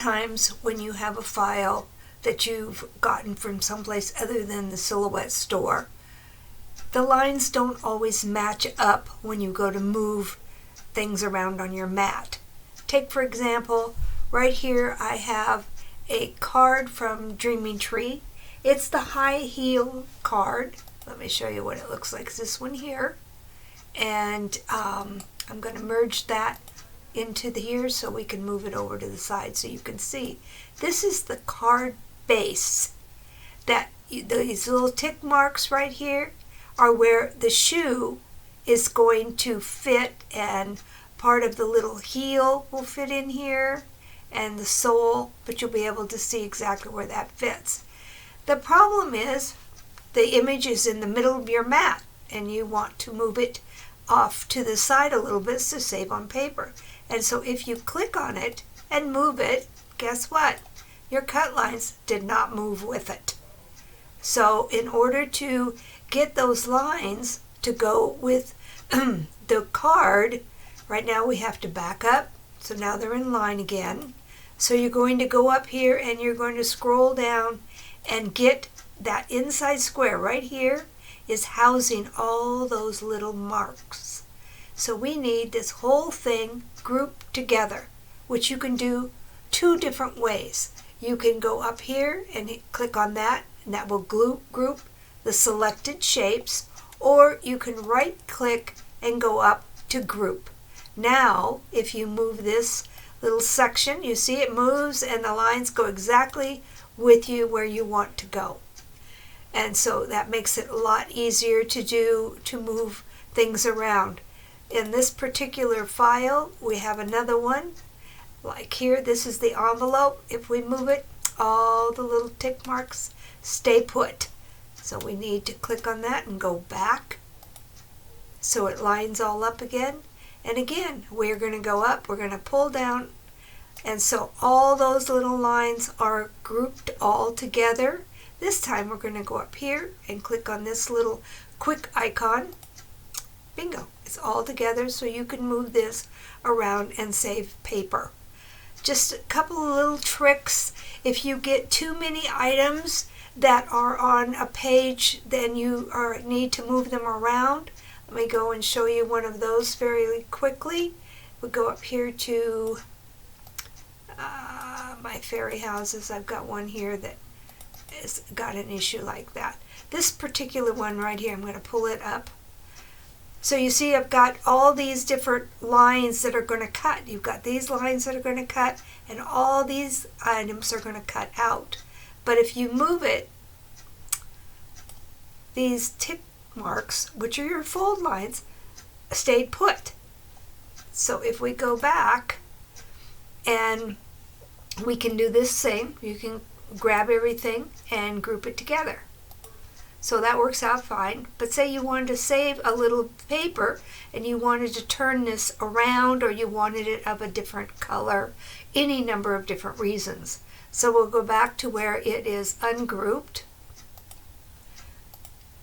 Times when you have a file that you've gotten from someplace other than the Silhouette store, the lines don't always match up when you go to move things around on your mat. Take, for example, right here I have a card from Dreaming Tree. It's the high heel card. Let me show you what it looks like. It's this one here. And I'm going to merge that into here so we can move it over to the side so you can see. This is the card base. These little tick marks right here are where the shoe is going to fit, and part of the little heel will fit in here and the sole, but you'll be able to see exactly where that fits. The problem is the image is in the middle of your mat and you want to move it off to the side a little bit to save on paper. And so if you click on it and move it, guess what? Your cut lines did not move with it. So in order to get those lines to go with the card, right now we have to back up. So now they're in line again. So you're going to go up here and you're going to scroll down and get that inside square right here is housing all those little marks. So we need this whole thing grouped together, which you can do two different ways. You can go up here and click on that, and that will group the selected shapes, or you can right click and go up to group. Now, if you move this little section, you see it moves and the lines go exactly with you where you want to go. And so that makes it a lot easier to move things around. In this particular file, we have another one. Like here, this is the envelope. If we move it, all the little tick marks stay put. So we need to click on that and go back so it lines all up again. And again, we're going to go up, we're going to pull down, and so all those little lines are grouped all together. This time we're going to go up here and click on this little quick icon. Bingo, it's all together so you can move this around and save paper. Just a couple of little tricks. If you get too many items that are on a page, then you need to move them around. Let me go and show you one of those very quickly. We'll go up here to my fairy houses. I've got one here that has got an issue like that. This particular one right here, I'm going to pull it up. So you see I've got all these different lines that are going to cut. You've got these lines that are going to cut, and all these items are going to cut out. But if you move it, these tick marks, which are your fold lines, stayed put. So if we go back, and we can do this same, you can grab everything and group it together. So that works out fine. But say you wanted to save a little paper and you wanted to turn this around, or you wanted it of a different color, any number of different reasons. So we'll go back to where it is ungrouped.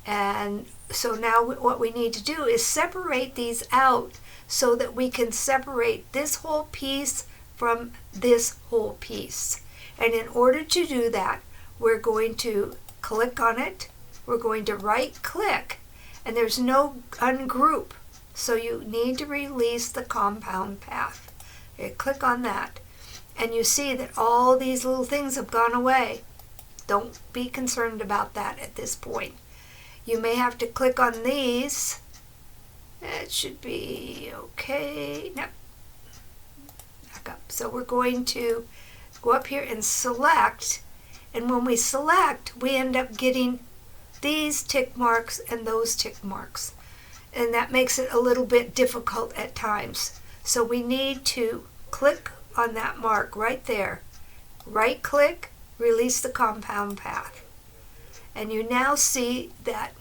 And so now what we need to do is separate these out so that we can separate this whole piece from this whole piece. And in order to do that, we're going to click on it. We're going to right click, and there's no ungroup. So you need to release the compound path. Okay, click on that. And you see that all these little things have gone away. Don't be concerned about that at this point. You may have to click on these. That should be okay. Nope. Back up. So we're going to go up here and select. And when we select, we end up getting these tick marks and those tick marks. And that makes it a little bit difficult at times. So we need to click on that mark right there. Right click, release the compound path. And you now see that,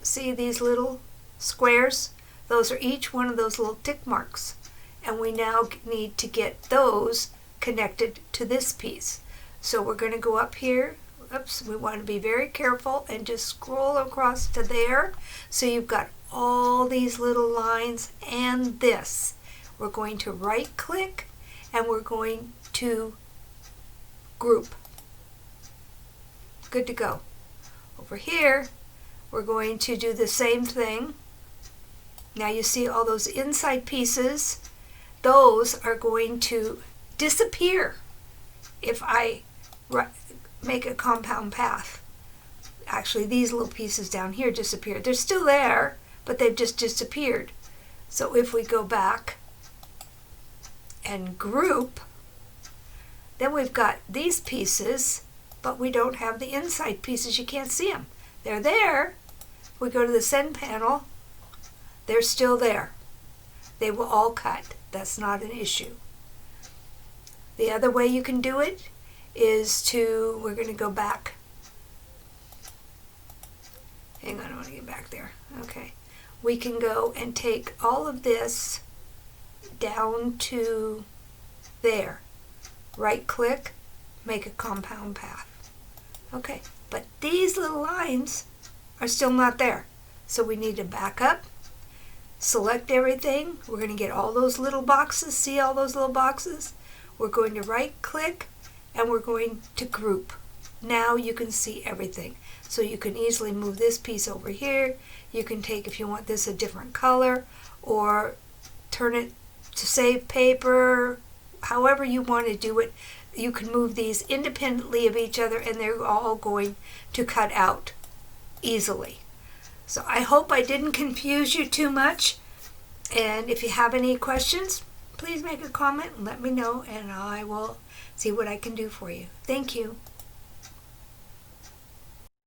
see these little squares? Those are each one of those little tick marks. And we now need to get those connected to this piece. So we're going to go up here. Oops, we want to be very careful and just scroll across to there. So you've got all these little lines and this. We're going to right click and we're going to group. Good to go. Over here, we're going to do the same thing. Now you see all those inside pieces. Those are going to disappear if I make a compound path. Actually, these little pieces down here disappeared. They're still there, but they've just disappeared. So if we go back and group, then we've got these pieces, but we don't have the inside pieces. You can't see them. They're there. We go to the send panel. They're still there. They will all cut. That's not an issue. The other way you can do it is we're going to go back. Hang on, I want to get back there. Okay. We can go and take all of this down to there. Right click, make a compound path. Okay, but these little lines are still not there. So we need to back up, select everything. We're going to get all those little boxes. See all those little boxes? We're going to right click and we're going to group. Now you can see everything. So you can easily move this piece over here. You can take, if you want this a different color, or turn it to save paper, however you want to do it. You can move these independently of each other and they're all going to cut out easily. So I hope I didn't confuse you too much. And if you have any questions, please make a comment and let me know, and I will see what I can do for you. Thank you.